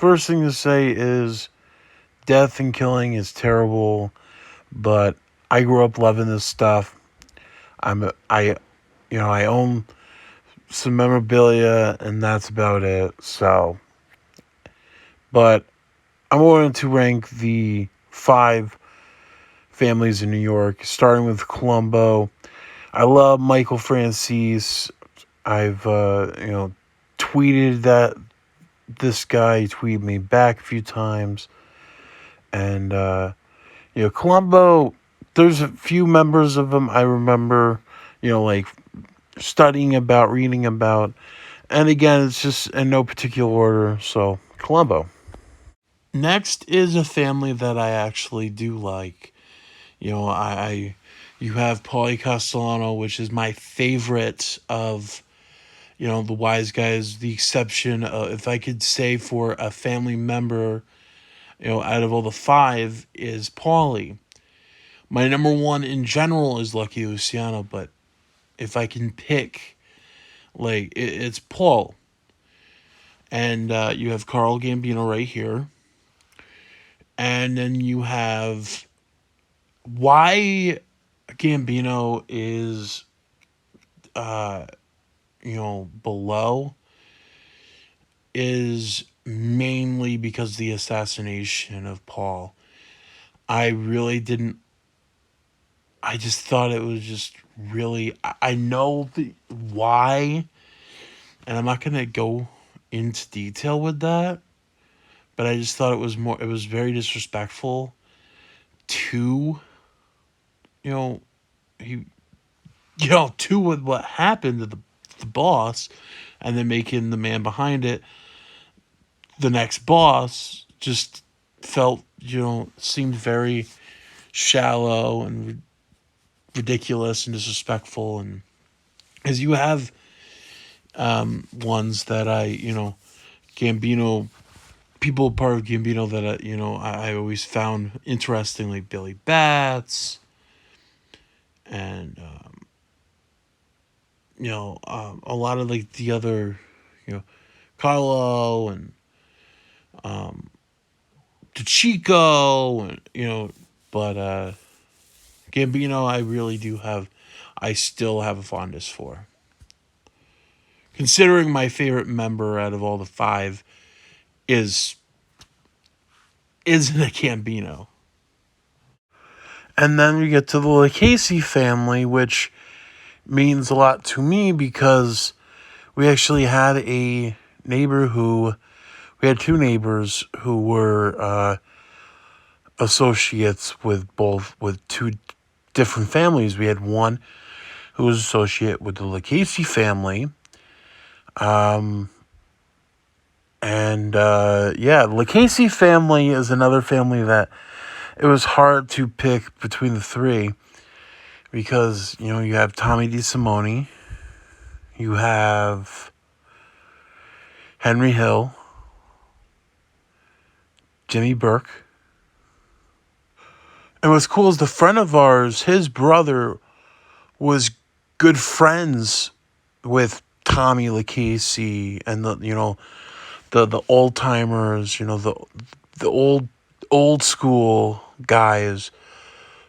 first thing to say is death and killing is terrible, but I grew up loving this stuff. I own some memorabilia, and that's about it. So, but I'm going to rank the 5 families in New York, starting with Colombo. I love Michael Francis. I've tweeted that this guy tweeted me back a few times, and Colombo. There's a few members of him I remember, like studying about, reading about, and again, it's just in no particular order. So Colombo. Next is a family that I actually do like. You have Paulie Castellano, which is my favorite of the wise guys. The exception, if I could say for a family member, out of all the 5 is Paulie. My number 1 in general is Lucky Luciano, but if I can pick, it's Paul. And you have Carl Gambino right here. And then you have why Gambino is, below is mainly because of the assassination of Paul. I really didn't. I just thought it was just really. I know why, and I'm not going to go into detail with that, but I just thought it was more. It was very disrespectful to, he, to with what happened to the boss, and then making the man behind it the next boss just felt, seemed very shallow and ridiculous and disrespectful. And as you have ones that Gambino, people part of Gambino that, I always found interesting, like Billy Bats and, a lot of like the other, Carlo and DeChico, and but Gambino, I still have a fondness for. Considering my favorite member out of all the 5 isn't a Gambino. And then we get to the Lucchese family, which means a lot to me because we actually had we had 2 neighbors who were associates with 2 different families. We had one who was associate with the Lucchese family. The Lucchese family is another family that it was hard to pick between the 3 because, you have Tommy DeSimone, you have Henry Hill, Jimmy Burke. And what's cool is the friend of ours, his brother was good friends with Tommy Lucchese and the old timers, the old school guys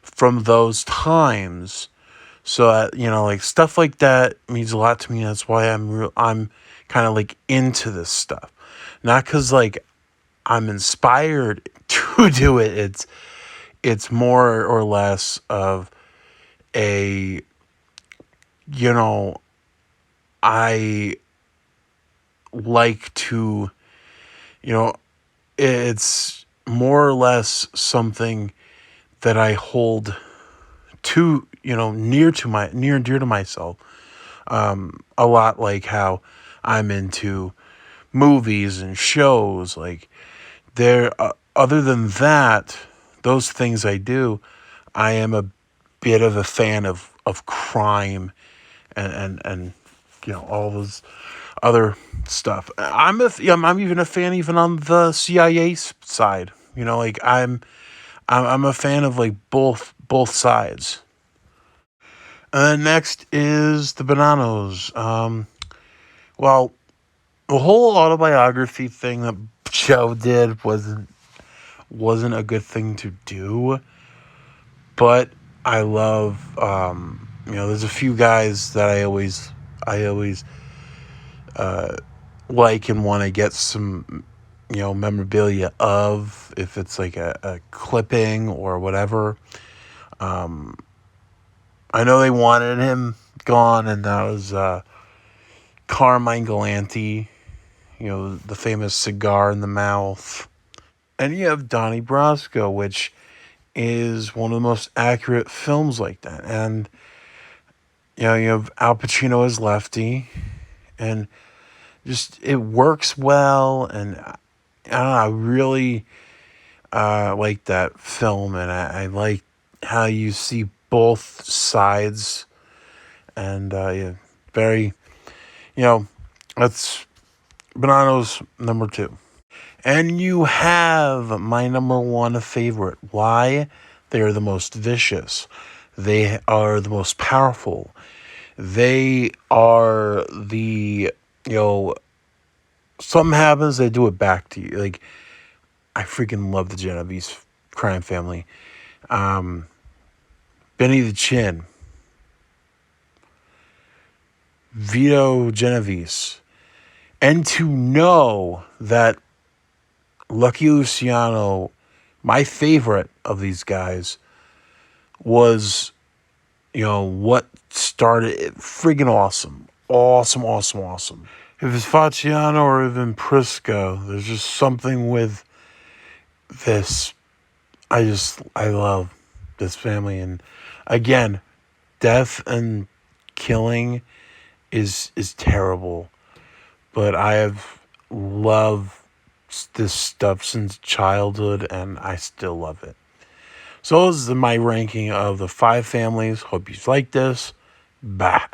from those times. So like stuff like that means a lot to me. That's why I'm kind of like into this stuff, not because like I'm inspired to do it. It's more or less of a, I like to, it's more or less something that I hold to, near and dear to myself. A lot like how I'm into movies and shows. Like other than that, those things I do, I am a bit of a fan of crime and all those other stuff. I'm even a fan even on the CIA side. Like I'm a fan of like both sides. And then next is the Bonannos. Well, the whole autobiography thing that Joe did wasn't a good thing to do. But I love, there's a few guys that I always like and want to get some, memorabilia of, if it's like a clipping or whatever. I know they wanted him gone, and that was Carmine Galante, the famous cigar in the mouth. And you have Donnie Brasco, which is one of the most accurate films like that. And, you have Al Pacino as Lefty, and just it works well. And I don't know, I really like that film, and I like how you see both sides. And yeah, very, you know, that's Bonanno's number two. And you have my number one favorite. Why? They are the most vicious. They are the most powerful. They are the, something happens, they do it back to you. Like, I freaking love the Genovese crime family. Benny the Chin, Vito Genovese. And to know that Lucky Luciano, my favorite of these guys, was, what started it. Friggin' awesome. Awesome, awesome, awesome. If it's Faciano or even Prisco, there's just something with this. I love this family. And again, death and killing is terrible. But I have loved this stuff since childhood, and I still love it. So this is my ranking of the five families. Hope you like this. Bye.